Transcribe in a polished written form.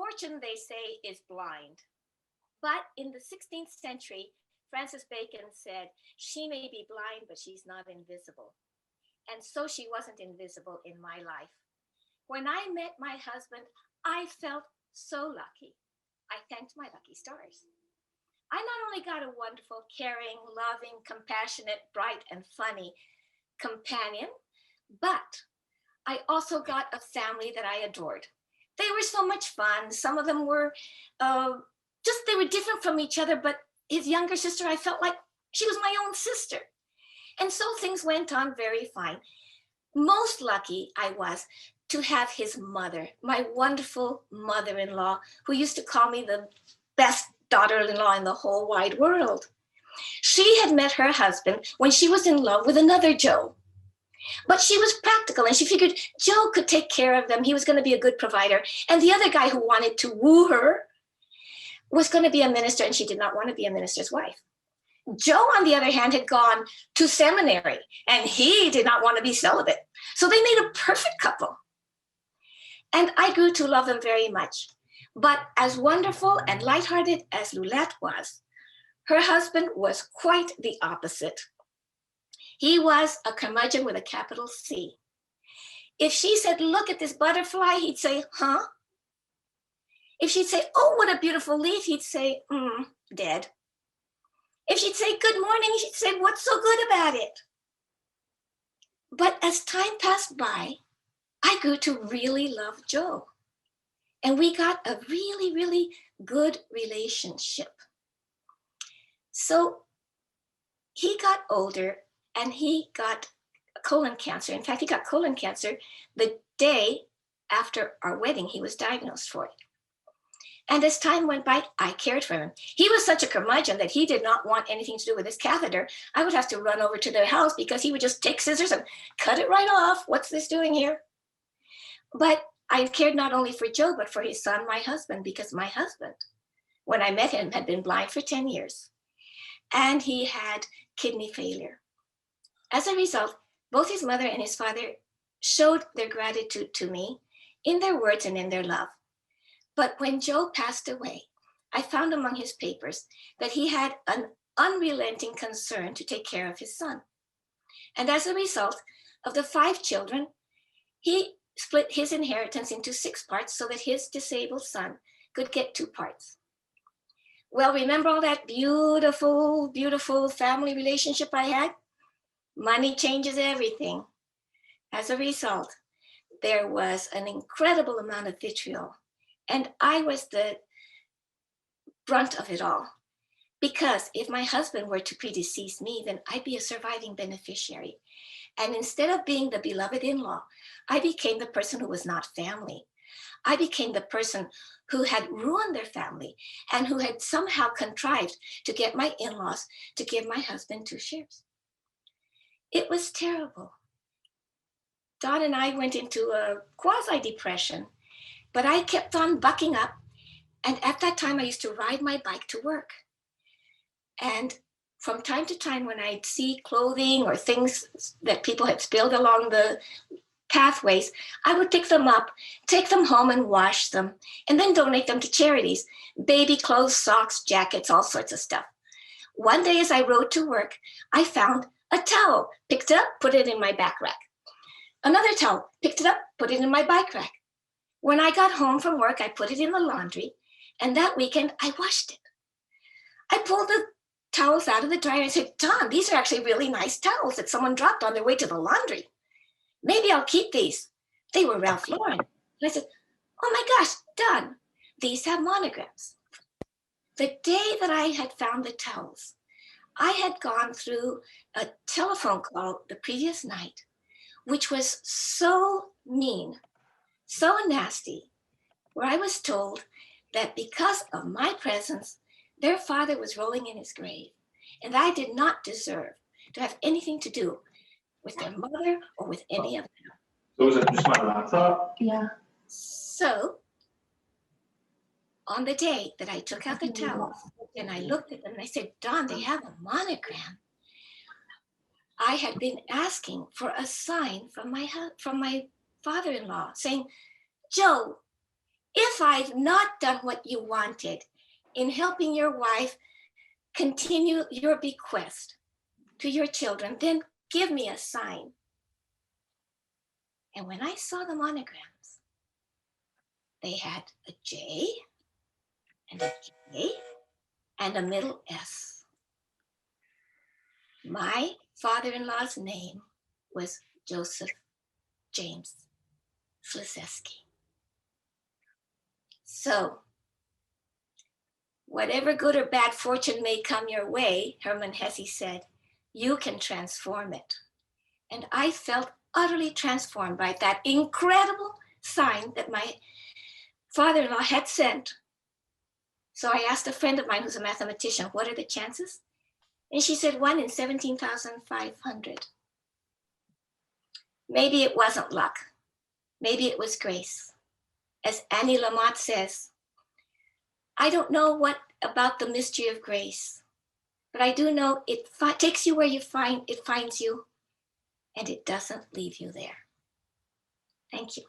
Fortune, they say, is blind. But in the 16th century, Francis Bacon said, she may be blind, but she's not invisible. And so she wasn't invisible in my life. When I met my husband, I felt so lucky. I thanked my lucky stars. I not only got a wonderful, caring, loving, compassionate, bright, and funny companion, but I also got a family that I adored. They were so much fun. Some of them were they were different from each other, but his younger sister, I felt like she was my own sister. And so things went on very fine. Most lucky I was to have his mother, my wonderful mother-in-law, who used to call me the best daughter-in-law in the whole wide world. She had met her husband when she was in love with another Joe. But she was practical and she figured Joe could take care of them. He was going to be a good provider. And the other guy who wanted to woo her was going to be a minister, and she did not want to be a minister's wife. Joe, on the other hand, had gone to seminary and he did not want to be celibate. So they made a perfect couple. And I grew to love them very much. But as wonderful and lighthearted as Lulette was, her husband was quite the opposite. He was a curmudgeon with a capital C. If she said, look at this butterfly, he'd say, huh? If she'd say, oh, what a beautiful leaf, he'd say, dead. If she'd say, good morning, she'd say, what's so good about it? But as time passed by, I grew to really love Joe. And we got a really, really good relationship. So he got older and he got colon cancer. In fact, he got colon cancer the day after our wedding. He was diagnosed for it. And as time went by, I cared for him. He was such a curmudgeon that he did not want anything to do with his catheter. I would have to run over to their house because he would just take scissors and cut it right off. What's this doing here? But I cared not only for Joe, but for his son, my husband, because my husband, when I met him, had been blind for 10 years. And he had kidney failure. As a result, both his mother and his father showed their gratitude to me in their words and in their love. But when Joe passed away, I found among his papers that he had an unrelenting concern to take care of his son. And as a result of the 5 children, he split his inheritance into 6 parts so that his disabled son could get 2 parts. Well, remember all that beautiful, beautiful family relationship I had? Money changes everything. As a result, there was an incredible amount of vitriol. And I was the brunt of it all. Because if my husband were to predecease me, then I'd be a surviving beneficiary. And instead of being the beloved in-law, I became the person who was not family. I became the person who had ruined their family and who had somehow contrived to get my in-laws to give my husband 2 shares. It was terrible. Don and I went into a quasi-depression, but I kept on bucking up. And at that time, I used to ride my bike to work. And from time to time, when I'd see clothing or things that people had spilled along the pathways, I would pick them up, take them home and wash them, and then donate them to charities, baby clothes, socks, jackets, all sorts of stuff. One day as I rode to work, I found a towel, picked it up, put it in my back rack. Another towel, picked it up, put it in my bike rack. When I got home from work, I put it in the laundry, and that weekend I washed it. I pulled the towels out of the dryer and said, Don, these are actually really nice towels that someone dropped on their way to the laundry. Maybe I'll keep these. They were Ralph Lauren. And I said, oh my gosh, Don, these have monograms. The day that I had found the towels, I had gone through a telephone call the previous night, which was so mean, so nasty, where I was told that because of my presence, their father was rolling in his grave, and I did not deserve to have anything to do with their mother or with any of them. So was it just my laptop? Yeah. So on the day that I took out the towels and I looked at them and I said, Don, they have a monogram. I had been asking for a sign from my father-in-law saying, Joe, if I've not done what you wanted in helping your wife continue your bequest to your children, then give me a sign. And when I saw the monograms, they had a J and a J and a middle S. My father-in-law's name was Joseph James Sliseski. So, whatever good or bad fortune may come your way, Hermann Hesse said, you can transform it. And I felt utterly transformed by that incredible sign that my father-in-law had sent. So I asked a friend of mine who's a mathematician, what are the chances? And she said 1 in 17,500. Maybe it wasn't luck. Maybe it was grace. As Annie Lamott says, I don't know what about the mystery of grace, but I do know it takes you where it finds you, and it doesn't leave you there. Thank you.